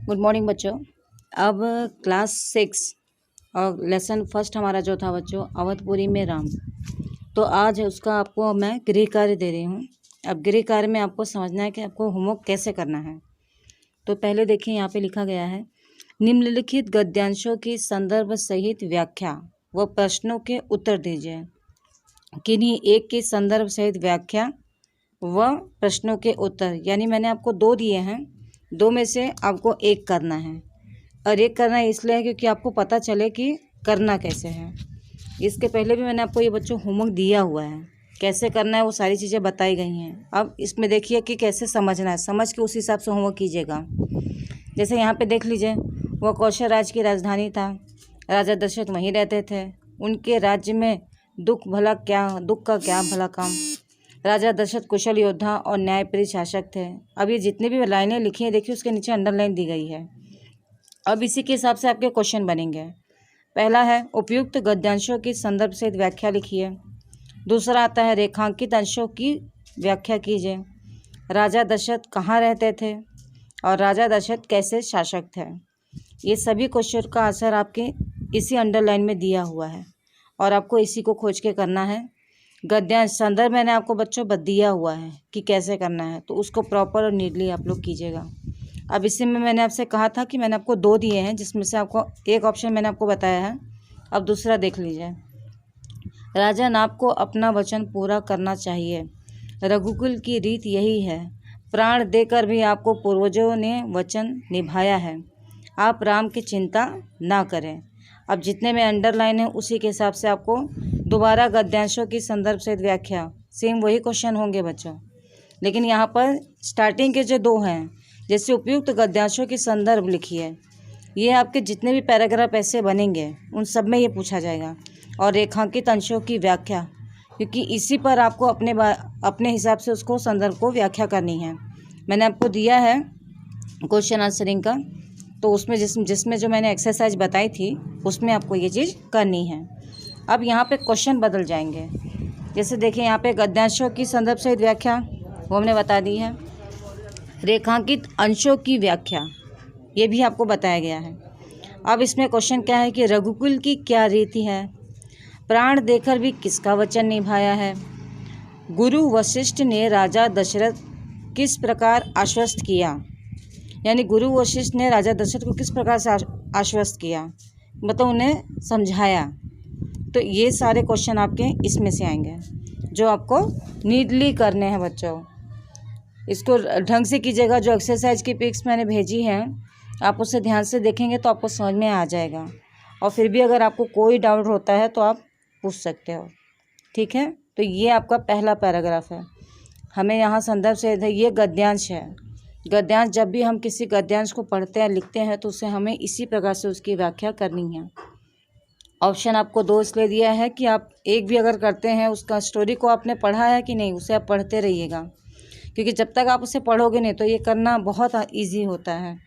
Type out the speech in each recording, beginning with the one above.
Good morning बच्चों। अब class 6 और लेसन फर्स्ट हमारा जो था बच्चों, अवधपुरी में राम। तो आज उसका आपको मैं गृह कार्य दे रही हूँ। अब गृह कार्य में आपको समझना है कि आपको होमवर्क कैसे करना है। तो पहले देखिए, यहाँ पे लिखा गया है, निम्नलिखित गद्यांशों की संदर्भ सहित व्याख्या व प्रश्नों के उत्तर दीजिए। किन्हीं एक की संदर्भ सहित व्याख्या व प्रश्नों के उत्तर, यानी मैंने आपको 2 दिए हैं, 2 में से आपको एक करना है। और एक करना इसलिए है क्योंकि आपको पता चले कि करना कैसे है। इसके पहले भी मैंने आपको ये बच्चों होमवर्क दिया हुआ है, कैसे करना है वो सारी चीज़ें बताई गई हैं। अब इसमें देखिए कि कैसे समझना है, समझ के उस हिसाब से होमवर्क कीजिएगा। जैसे यहाँ पे देख लीजिए, वह कौशल राज्य की राजधानी था, राजा दशरथ वहीं रहते थे, उनके राज्य में दुख का क्या भला काम, राजा दशरथ कुशल योद्धा और न्यायप्रिय शासक थे। अब ये जितनी भी लाइनें लिखी हैं देखिए, उसके नीचे अंडरलाइन दी गई है। अब इसी के हिसाब से आपके क्वेश्चन बनेंगे। पहला है, उपयुक्त गद्यांशों की संदर्भ सहित व्याख्या लिखिए। दूसरा आता है, रेखांकित अंशों की व्याख्या कीजिए। राजा दशरथ कहाँ रहते थे और राजा दशरथ कैसे शासक थे। ये सभी क्वेश्चन का आंसर आपके इसी अंडरलाइन में दिया हुआ है और आपको इसी को खोज के करना है। गद्यांश संदर्भ मैंने आपको बच्चों दिया हुआ है कि कैसे करना है, तो उसको प्रॉपर और नीटली आप लोग कीजिएगा। अब इसी में मैंने आपसे कहा था कि मैंने आपको 2 दिए हैं, जिसमें से आपको एक ऑप्शन मैंने आपको बताया है। अब दूसरा देख लीजिए, राजा नाग को अपना वचन पूरा करना चाहिए, रघुकुल की रीत यही है, प्राण देकर भी आपको पूर्वजों ने वचन निभाया है, आप राम की चिंता ना करें। अब जितने में अंडरलाइन है उसी के हिसाब से आपको दोबारा गद्यांशों की संदर्भ सहित व्याख्या, सेम वही क्वेश्चन होंगे बच्चों, लेकिन यहाँ पर स्टार्टिंग के जो 2 हैं, जैसे उपयुक्त गद्यांशों की संदर्भ लिखिए, ये आपके जितने भी पैराग्राफ ऐसे बनेंगे उन सब में ये पूछा जाएगा। और रेखांकित अंशों की व्याख्या, क्योंकि इसी पर आपको अपने हिसाब से उसको संदर्भ को व्याख्या करनी है। मैंने आपको दिया है क्वेश्चन आंसरिंग का, तो उसमें जिसमें जो मैंने एक्सरसाइज बताई थी उसमें आपको ये चीज़ करनी है। अब यहाँ पे क्वेश्चन बदल जाएंगे। जैसे देखिए, यहाँ पे गद्यांशों की संदर्भ सहित व्याख्या वो हमने बता दी है, रेखांकित अंशों की व्याख्या ये भी आपको बताया गया है। अब इसमें क्वेश्चन क्या है कि रघुकुल की क्या रीति है, प्राण देकर भी किसका वचन निभाया है, गुरु वशिष्ठ ने राजा दशरथ किस प्रकार आश्वस्त किया, यानी गुरु वशिष्ठ ने राजा दशरथ को किस प्रकार से आश्वस्त किया, मतलब उन्हें समझाया। तो ये सारे क्वेश्चन आपके इसमें से आएंगे जो आपको नीडली करने हैं बच्चों। इसको ढंग से कीजिएगा। जो एक्सरसाइज की पिक्स मैंने भेजी हैं आप उसे ध्यान से देखेंगे तो आपको समझ में आ जाएगा। और फिर भी अगर आपको कोई डाउट होता है तो आप पूछ सकते हो, ठीक है। तो ये आपका पहला पैराग्राफ है। हमें यहाँ संदर्भ से ये गद्यांश है। गद्यांश, जब भी हम किसी गद्यांश को पढ़ते हैं लिखते हैं तो उसे हमें इसी प्रकार से उसकी व्याख्या करनी है। ऑप्शन आपको 2 इसलिए दिया है कि आप एक भी अगर करते हैं, उसका स्टोरी को आपने पढ़ा है कि नहीं उसे आप पढ़ते रहिएगा, क्योंकि जब तक आप उसे पढ़ोगे नहीं तो ये करना बहुत ईजी होता है।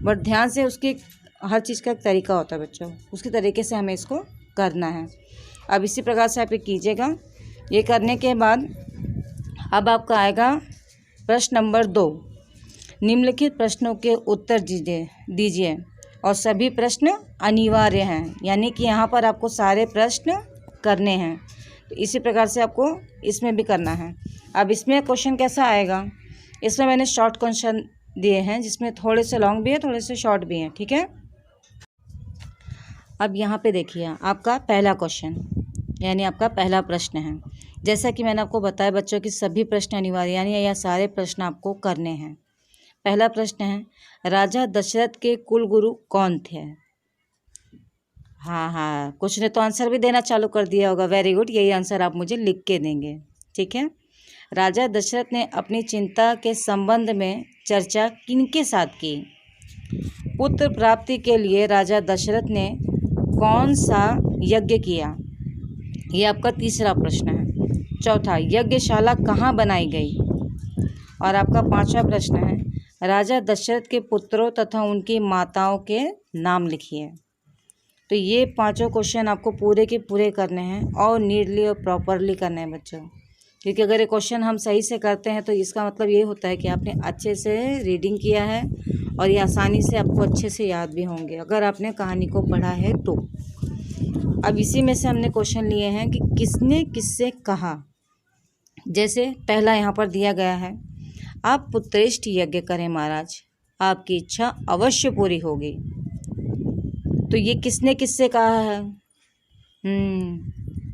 बट ध्यान से उसकी हर चीज़ का एक तरीका होता है बच्चों, उसके तरीके से हमें इसको करना है। अब इसी प्रकार से आप ये कीजिएगा। ये करने के बाद अब आपका आएगा प्रश्न नंबर 2, निम्नलिखित प्रश्नों के उत्तर दीजिए और सभी प्रश्न अनिवार्य हैं, यानी कि यहाँ पर आपको सारे प्रश्न करने हैं। तो इसी प्रकार से आपको इसमें भी करना है। अब इसमें क्वेश्चन कैसा आएगा, इसमें मैंने शॉर्ट क्वेश्चन दिए हैं, जिसमें थोड़े से लॉन्ग भी है थोड़े से शॉर्ट भी हैं, ठीक है। अब यहाँ पे देखिए, आपका पहला क्वेश्चन यानी आपका पहला प्रश्न है। जैसा कि मैंने आपको बताया बच्चों कि सभी प्रश्न अनिवार्य, यानी यह सारे प्रश्न आपको करने हैं। पहला प्रश्न है, राजा दशरथ के कुल गुरु कौन थे। हाँ, कुछ ने तो आंसर भी देना चालू कर दिया होगा। वेरी गुड, यही आंसर आप मुझे लिख के देंगे, ठीक है। राजा दशरथ ने अपनी चिंता के संबंध में चर्चा किनके साथ की। पुत्र प्राप्ति के लिए राजा दशरथ ने कौन सा यज्ञ किया, ये आपका तीसरा प्रश्न है। चौथा, यज्ञशाला कहाँ बनाई गई। और आपका 5वां प्रश्न है, राजा दशरथ के पुत्रों तथा उनकी माताओं के नाम लिखिए। तो ये 5 क्वेश्चन आपको पूरे के पूरे करने हैं और नीडली और प्रॉपरली करने हैं बच्चों, क्योंकि अगर ये क्वेश्चन हम सही से करते हैं तो इसका मतलब ये होता है कि आपने अच्छे से रीडिंग किया है और ये आसानी से आपको अच्छे से याद भी होंगे अगर आपने कहानी को पढ़ा है तो। अब इसी में से हमने क्वेश्चन लिए हैं कि किसने किससे कहा। जैसे पहला यहाँ पर दिया गया है, आप पुत्रेष्ठ यज्ञ करें महाराज, आपकी इच्छा अवश्य पूरी होगी। तो ये किसने किससे कहा है?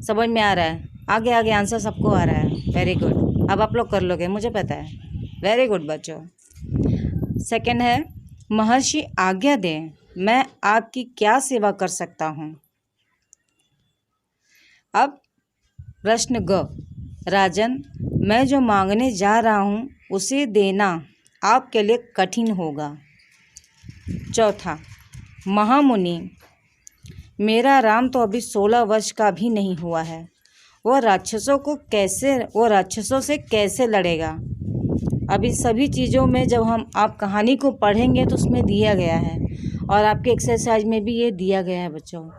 समझ में आ रहा है? आगे आगे आंसर सबको आ रहा है। वेरी गुड, अब आप लोग कर लोगे, मुझे पता है। वेरी गुड बच्चों। सेकंड है, महर्षि आज्ञा दें, मैं आपकी क्या सेवा कर सकता हूँ। अब प्रश्न ग, राजन मैं जो मांगने जा रहा हूँ उसे देना आपके लिए कठिन होगा। चौथा, महामुनि मेरा राम तो अभी 16 वर्ष का भी नहीं हुआ है, वो राक्षसों से कैसे लड़ेगा। अभी सभी चीज़ों में जब हम आप कहानी को पढ़ेंगे तो उसमें दिया गया है और आपके एक्सरसाइज में भी ये दिया गया है बच्चों।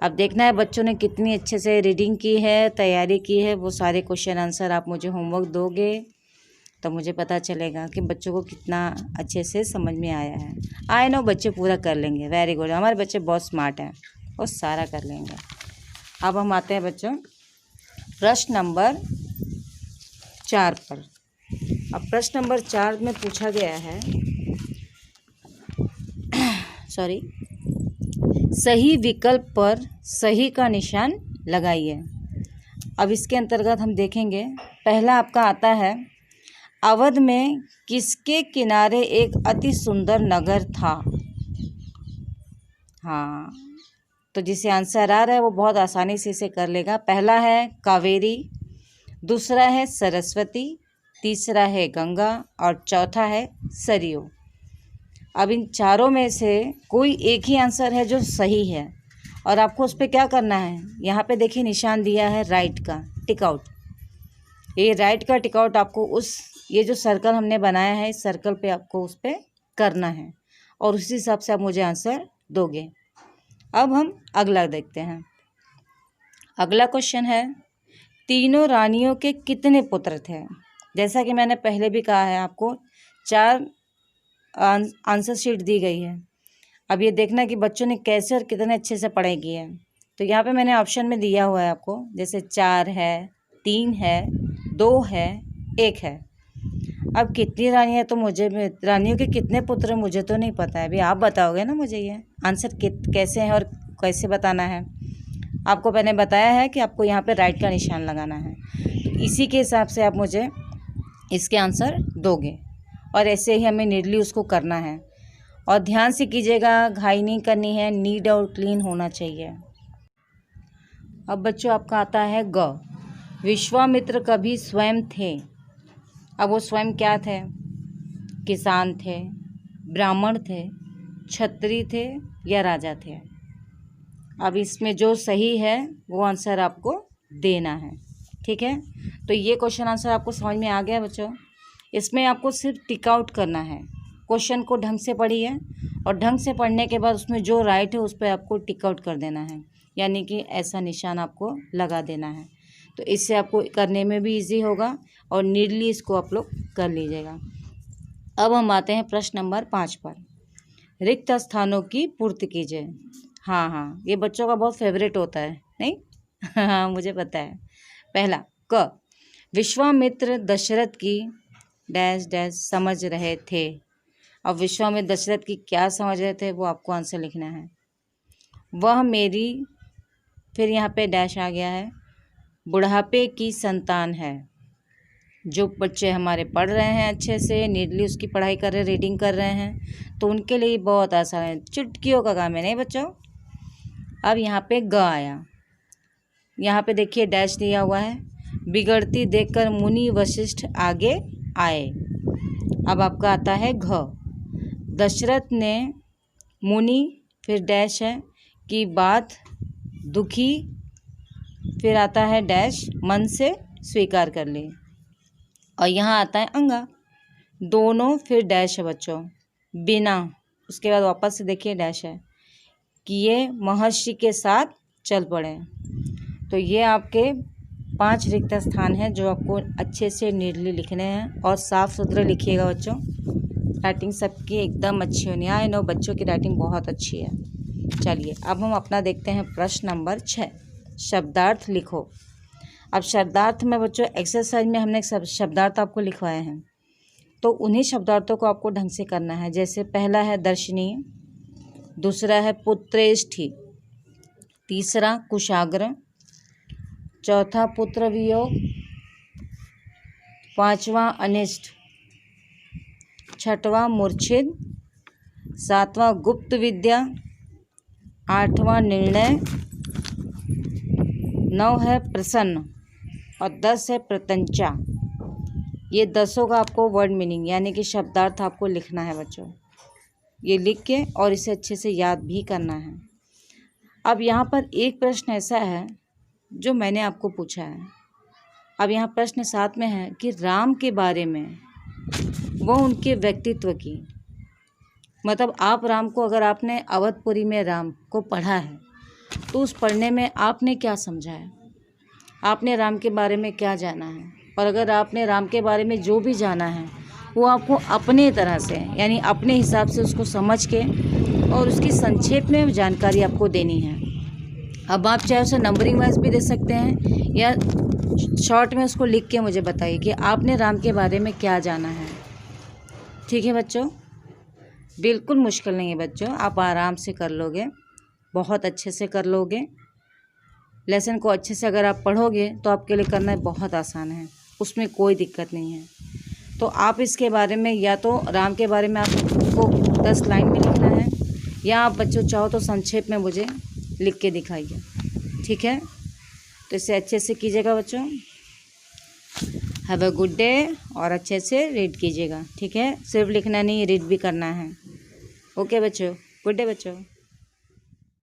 अब देखना है बच्चों ने कितनी अच्छे से रीडिंग की है, तैयारी की है। वो सारे क्वेश्चन आंसर आप मुझे होमवर्क दोगे तो मुझे पता चलेगा कि बच्चों को कितना अच्छे से समझ में आया है। आई नो बच्चे पूरा कर लेंगे। वेरी गुड, हमारे बच्चे बहुत स्मार्ट हैं, वो सारा कर लेंगे। अब हम आते हैं बच्चों प्रश्न नंबर 4 पर। अब प्रश्न नंबर 4 में पूछा गया है सही विकल्प पर सही का निशान लगाइए। अब इसके अंतर्गत हम देखेंगे, पहला आपका आता है, अवध में किसके किनारे एक अति सुंदर नगर था। हाँ, तो जिसे आंसर आ रहा है वो बहुत आसानी से इसे कर लेगा। पहला है कावेरी, दूसरा है सरस्वती, तीसरा है गंगा और चौथा है सरयू। अब इन चारों में से कोई एक ही आंसर है जो सही है और आपको उस पर क्या करना है, यहाँ पे देखिए निशान दिया है राइट का टिक आउट। ये राइट का टिक आउट आपको ये जो सर्कल हमने बनाया है इस सर्कल पे आपको उस पर करना है और उसी हिसाब से आप मुझे आंसर दोगे। अब हम अगला देखते हैं। अगला क्वेश्चन है, तीनों रानियों के कितने पुत्र थे। जैसा कि मैंने पहले भी कहा है, आपको 4 आंसर शीट दी गई है। अब ये देखना कि बच्चों ने कैसे और कितने अच्छे से पढ़ाई की है। तो यहाँ पे मैंने ऑप्शन में दिया हुआ है आपको, जैसे 4 है, 3 है, 2 है, 1 है। अब कितनी रानियाँ, तो रानियों के कितने पुत्र मुझे तो नहीं पता है। अभी आप बताओगे ना मुझे ये आंसर कैसे है और कैसे बताना है। आपको मैंने बताया है कि आपको यहाँ पे राइट का निशान लगाना है, तो इसी के हिसाब से आप मुझे इसके आंसर दोगे और ऐसे ही हमें नीडली उसको करना है। और ध्यान से कीजिएगा, घाई नहीं करनी है, नीट और क्लीन होना चाहिए। अब बच्चों आपका आता है ग, विश्वामित्र कभी स्वयं थे। अब वो स्वयं क्या थे, किसान थे, ब्राह्मण थे, क्षत्रिय थे या राजा थे। अब इसमें जो सही है वो आंसर आपको देना है, ठीक है। तो ये क्वेश्चन आंसर आपको समझ में आ गया बच्चों। इसमें आपको सिर्फ टिक आउट करना है, क्वेश्चन को ढंग से पढ़िए और ढंग से पढ़ने के बाद उसमें जो राइट है उस पर आपको टिक आउट कर देना है, यानी कि ऐसा निशान आपको लगा देना है। तो इससे आपको करने में भी इजी होगा और नीडली इसको आप लोग कर लीजिएगा। अब हम आते हैं प्रश्न नंबर 5 पर, रिक्त स्थानों की पूर्ति कीजिए। हाँ, ये बच्चों का बहुत फेवरेट होता है, नहीं? हाँ, मुझे पता है। पहला क, विश्वामित्र दशरथ की डैश डैश समझ रहे थे। अब विश्वामित्र दशरथ की क्या समझ रहे थे वो आपको आंसर लिखना है। वह मेरी, फिर यहाँ पे डैश आ गया है, बुढ़ापे की संतान है। जो बच्चे हमारे पढ़ रहे हैं अच्छे से, नीडली उसकी पढ़ाई कर रहे हैं, रीडिंग कर रहे हैं, तो उनके लिए बहुत आसान है, चुटकियों का काम है, नहीं बच्चों। अब यहाँ पे ग आया, यहाँ पे देखिए डैश दिया हुआ है, बिगड़ती देखकर मुनि वशिष्ठ आगे आए। अब आपका आता है घ, दशरथ ने मुनि, फिर डैश है की बात दुखी, फिर आता है डैश मन से स्वीकार कर ली, और यहाँ आता है अंगा, दोनों, फिर डैश है बच्चों, बिना, उसके बाद वापस से देखिए डैश है कि ये महर्षि के साथ चल पड़े। तो ये आपके 5 रिक्त स्थान हैं जो आपको अच्छे से नीडली लिखने हैं और साफ़ सुथरे लिखिएगा बच्चों, राइटिंग सबकी एकदम अच्छी होनी है। आई नो बच्चों की राइटिंग बहुत अच्छी है। चलिए अब हम अपना देखते हैं प्रश्न नंबर 6, शब्दार्थ लिखो। अब शब्दार्थ में बच्चों एक्सरसाइज में हमने शब्दार्थ आपको लिखवाए हैं, तो उन्हीं शब्दार्थों को आपको ढंग से करना है। जैसे पहला है दर्शनीय, दूसरा है पुत्रेष्ठी, तीसरा कुशाग्र, चौथा पुत्र वियोग, पांचवा अनिष्ट, छठवां मूर्छित, सातवां गुप्त विद्या, आठवां निर्णय, 9 है प्रसन्न और 10 है प्रत्यंचा। ये 10 का आपको वर्ड मीनिंग यानी कि शब्दार्थ आपको लिखना है बच्चों। ये लिख के और इसे अच्छे से याद भी करना है। अब यहाँ पर एक प्रश्न ऐसा है जो मैंने आपको पूछा है। अब यहाँ प्रश्न 7 में है कि राम के बारे में वो उनके व्यक्तित्व की, मतलब आप राम को, अगर आपने अवधपुरी में राम को पढ़ा है तो उस पढ़ने में आपने क्या समझा है, आपने राम के बारे में क्या जाना है। और अगर आपने राम के बारे में जो भी जाना है वो आपको अपने तरह से यानी अपने हिसाब से उसको समझ के और उसकी संक्षेप में जानकारी आपको देनी है। अब आप चाहे उसे नंबरिंग वाइज भी दे सकते हैं या शॉर्ट में उसको लिख के मुझे बताइए कि आपने राम के बारे में क्या जाना है। ठीक है बच्चों, बिल्कुल मुश्किल नहीं है बच्चों, आप आराम से कर लोगे, बहुत अच्छे से कर लोगे। लेसन को अच्छे से अगर आप पढ़ोगे तो आपके लिए करना बहुत आसान है, उसमें कोई दिक्कत नहीं है। तो आप इसके बारे में या तो राम के बारे में आपको 10 लाइन में लिखना है या आप बच्चों चाहो तो संक्षेप में मुझे लिख के दिखाइए। ठीक है, तो इसे अच्छे से कीजिएगा बच्चों। हैव अ गुड डे और अच्छे से रीड कीजिएगा। ठीक है, सिर्फ लिखना नहीं, रीड भी करना है। ओके बच्चों, गुड डे बच्चों।